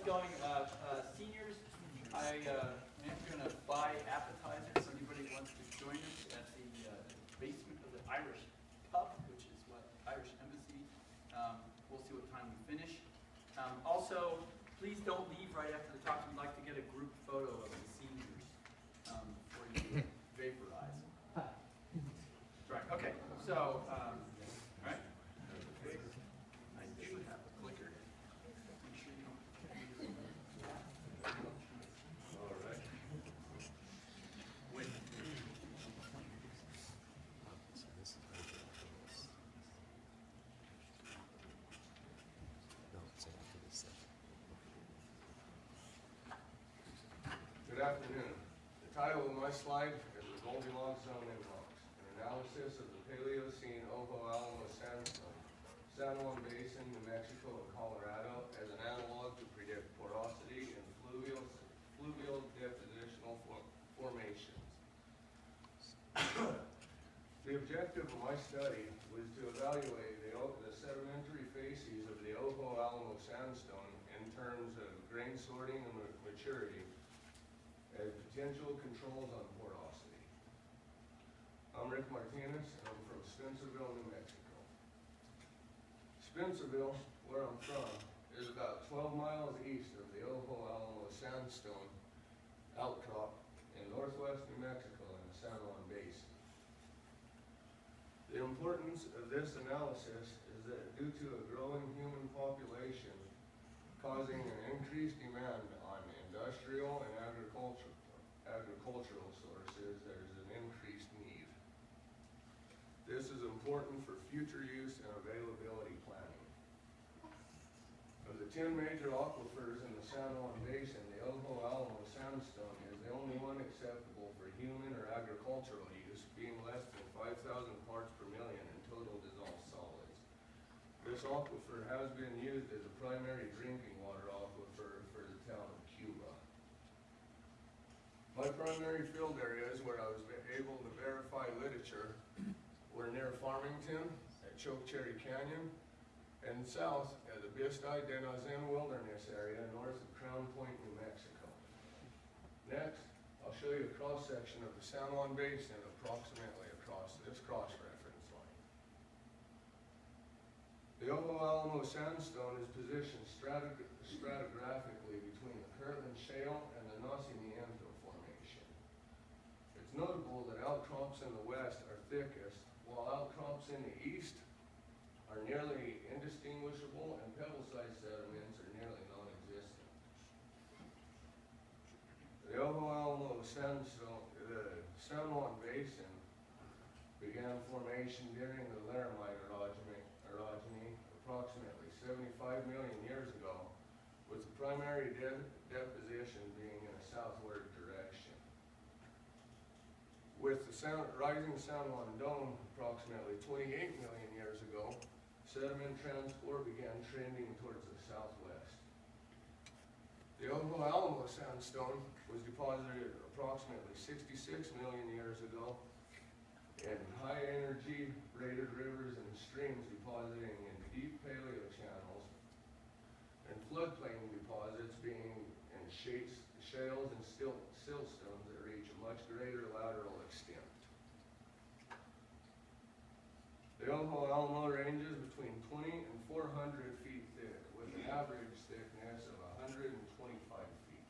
going. Seniors, I am going to buy appetizers. Anybody wants to join us at the basement of the Irish pub, which is what Irish Embassy. We'll see what time we finish. Also, please don't leave right after the talk. We'd like to get a group photo of the seniors before you vaporize. Right. Okay. So, right. Okay. I do have a clicker. Make sure you don't. All right. Wait. Good afternoon. The title of my slide is The Goldilocks Zone in Rocks, an analysis of the Paleocene Ojo Alamo sandstone, San Juan Basin, New Mexico, and Colorado as an analog to predict porosity in fluvial depositional formations. The objective of my study was to evaluate the sedimentary facies of the Ojo Alamo sandstone in terms of grain sorting and maturity as potential controls on porosity. I'm Rick Martinez, and I'm from Spencerville, New Mexico. Spencerville, where I'm from, is about 12 miles east of the Ojo Alamo sandstone outcrop in northwest New Mexico in the San Juan Basin. The importance of this analysis is that due to a growing human population causing an increased demand on industrial and agricultural sources, there's an increased need. This is important for future use and availability planning. Of the 10 major aquifers in the San Juan Basin, the Ojo Alamo sandstone is the only one acceptable for human or agricultural use, being less than 5,000 parts per million in total dissolved solids. This aquifer has been used as a primary drinking water aquifer for the town of Cuba. My primary field areas where I was able to verify literature were near Farmington at Chokecherry Canyon and south at the Bisti de Nazin Wilderness area north of Crown Point, New Mexico. Next, I'll show you a cross-section of the San Juan Basin approximately across this cross-reference line. The Ojo Alamo sandstone is positioned stratigraphically between the Kirtland Shale and the Nacimiento Formation. It's notable that outcrops in the west are thickest, while outcrops in the east are nearly indistinguishable and pebble-sized sediments are nearly non-existent. The Ojo Alamo sandstone, the San Juan Basin, began formation during the Laramide orogeny approximately 75 million years ago, with the primary deposition being in a southward direction. With the rising San Juan Dome approximately 28 million years ago, sediment transport began trending towards the southwest. The Ojo Alamo sandstone was deposited approximately 66 million years ago in high energy braided rivers and streams depositing in deep paleo channels, and floodplain deposits being in shales and siltstones that reach a much greater lateral extent. The Ojo Alamo ranges between 20 and 400 feet thick, with an average thickness of 125 feet.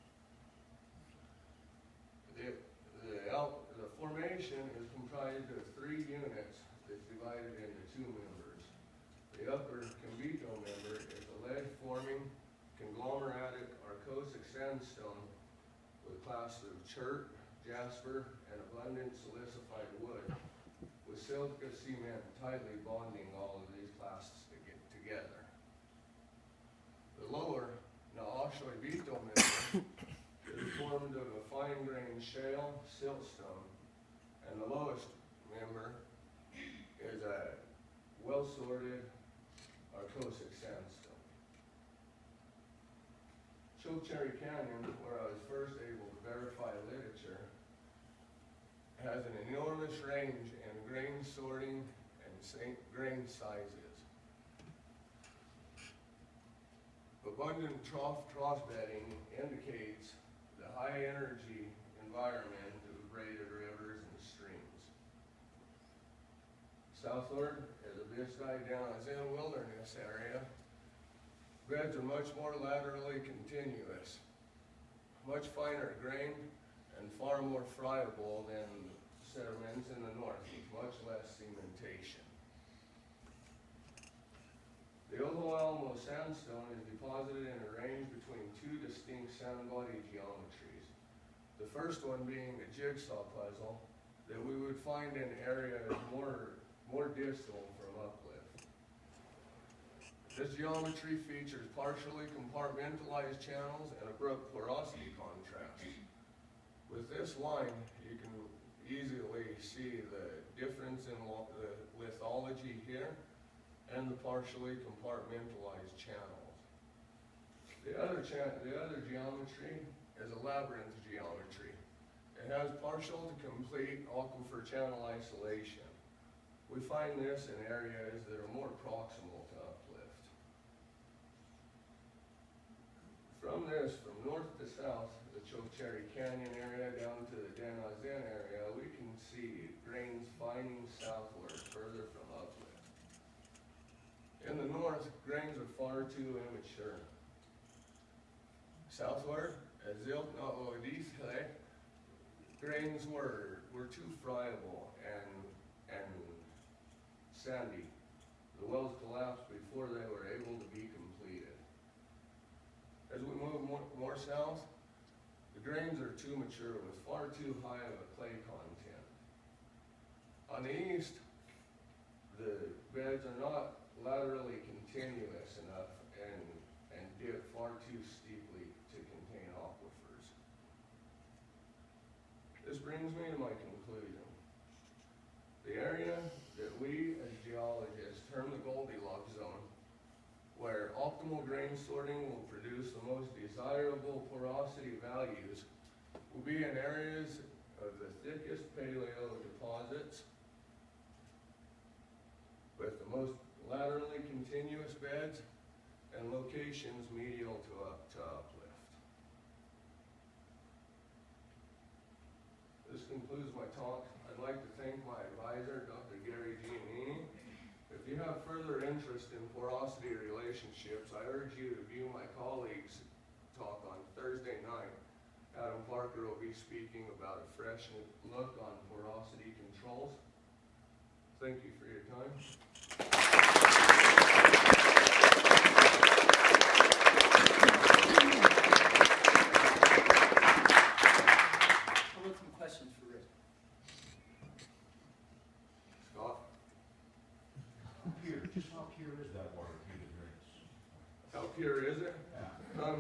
The formation is comprised of 3 units that's divided into 2 members. The upper Cambito member is a lead-forming conglomeratic arcosic sandstone with classes of chert, jasper, and abundant silicified wood, with silica cement tightly bonding all of these classes together. The lower Naashoibito member is formed of a fine-grained shale siltstone, and the lowest member is a well-sorted arcosic sandstone. Chokecherry Canyon, where I was first able to verify literature, has an enormous range in grain sorting and grain sizes. But abundant trough bedding indicates the high energy environment of braided rivers and streams. Southward is a Biscay Denazin wilderness area. Beds are much more laterally continuous, much finer grained, and far more friable than sediments in the north, with much less cementation. The Ojo Alamo sandstone is deposited in a range between two distinct sand body geometries. The first one being a jigsaw puzzle that we would find in areas more distal from uplift. This geometry features partially compartmentalized channels and abrupt porosity contrast. With this line, you can easily see the difference in the lithology here and the partially compartmentalized channels. The other geometry is a labyrinth geometry. It has partial to complete aquifer channel isolation. We find this in areas that are more proximal to uplift. From north to south, the Chokecherry Canyon area down to the Denazin area, we can see grains fining southward further from uplift. In the north, grains are far too immature. Southward, at Zilkna-Odisle, grains were too friable and sandy. The wells collapsed before they were able to be completed. As we move more south, the grains are too mature with far too high of a clay content. On the east, the beds are not laterally continuous enough and dip far too steeply to contain aquifers. This brings me to my conclusion. The area that we as geologists term the Goldilocks zone, where optimal grain sorting will produce the most desirable porosity values, will be in areas of the thickest paleo deposits with the most laterally continuous beds and locations medial to uplift. This concludes my talk. I'd like to thank my advisor, Dr. Gary Giannini. If you have further interest in porosity relationships, I urge you to view my colleague's talk on Thursday night. Adam Parker will be speaking about a fresh look on porosity controls. Thank you for your time. Questions for Rick? Scott? How pure is that water treated drinks? How pure is it? Yeah.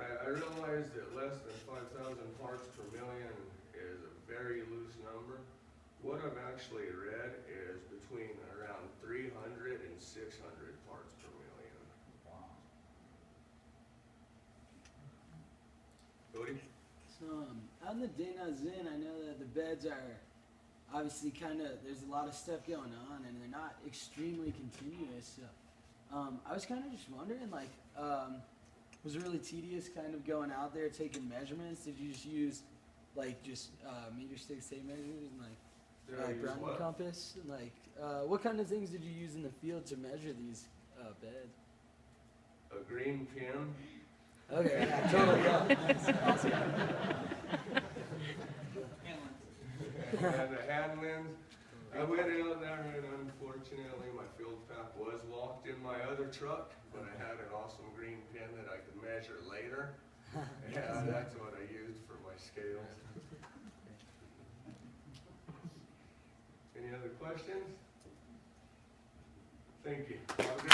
I realize that less than 5,000 parts per million is a very loose number. What I've actually read is between around 300 and 600 parts per million. Wow. Cody? So, on the Denazin, I know that the beds are obviously there's a lot of stuff going on and they're not extremely continuous. So, I was kind of just wondering, was it really tedious kind of going out there taking measurements? Did you just use, meter sticks, tape measures, and ground compass? And, what kind of things did you use in the field to measure these beds? A green pin. Okay, yeah, totally, yeah. And the hand lens. I went out there and unfortunately my field pack was locked in my other truck, but I had an awesome green pin that I could measure later. Yeah, that's what I used for my scales. Any other questions? Thank you. Have a good